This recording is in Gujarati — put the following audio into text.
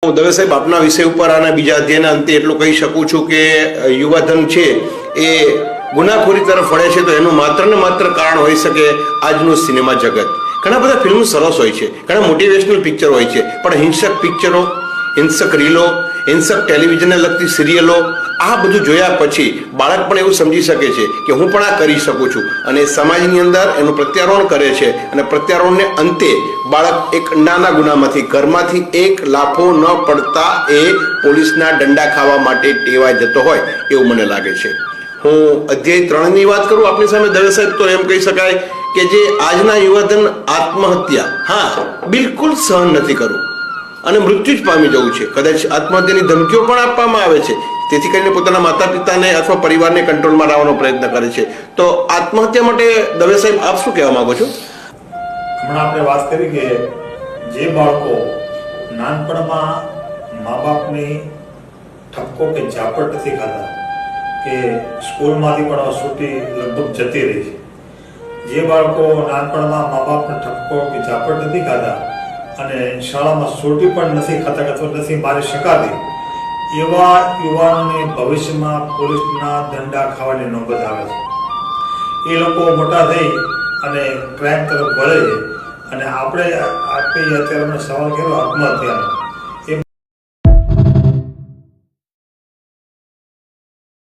હું દવે સાહેબ આપના વિષય ઉપર આના બીજા અધ્યયના અંતે એટલું કહી શકું છું કે યુવાધન છે એ ગુનાખોરી તરફ વળે છે તો એનું માત્ર ને માત્ર કારણ હોઈ શકે આજનું સિનેમા જગત. ઘણા બધા ફિલ્મ સરસ હોય છે, ઘણા મોટિવેશનલ પિક્ચર હોય છે, પણ હિંસક પિક્ચરો, હિંસક રીલો, હિંસક ટેલિવિઝનને લગતી સિરિયલો, આ બધું જોયા પછી બાળક પણ એવું સમજી શકે છે કે હું પણ આ કરી શકું છું અને સમાજની અંદર એનું પ્રત્યારોહણ કરે છે અને પ્રત્યારોહણને અંતે બાળક એક નાના ગુનામાંથી ઘરમાંથી એક લાફો ન પડતા એ પોલીસના દંડા ખાવા માટે ટેવાઈ જતો હોય એવું મને લાગે છે. હું અધ્યાય 3ની વાત કરું આપણી સામે દવે સાહેબ, તો એમ કહી શકાય કે જે આજના યુવાધન આત્મહત્યા બિલકુલ સહન નથી કરવું અને મૃત્યુ જ પામી જવું છે. કદાચ આત્મહત્યાની ધમકીઓ પણ આપવામાં આવે છે, તેથી કરીને પોતાના માતા પિતાને અથવા પરિવારને કંટ્રોલમાં લાવવાનો પ્રયત્ન કરે છે. તો આત્મહત્યા માટે દવે સાહેબ આપ શું કહેવા માંગો છો? હમણાં આપણે વાત કરી કે જે બાળકો નાનપણમાં મા બાપની ઠપકો કે ઝાપટ નથી ખાતા, કે સ્કૂલમાંથી પણ છૂટી લગભગ જતી રહી છે, જે બાળકો નાનપણમાં મા બાપનો ઠપકો કે ઝાપટ નથી ખાતા અને શાળામાં છૂટી પણ નથી ખાતા અથવા નથી મારી શકાતી, એવા યુવાનોને ભવિષ્યમાં પોલીસના દંડા ખાવાની નોબત આવે છે. એ લોકો મોટા થઈ અને ક્રાઇમ તરફ વળે છે. અને આપણે અત્યારે સવાલ કર્યો આત્મહત્યાનો,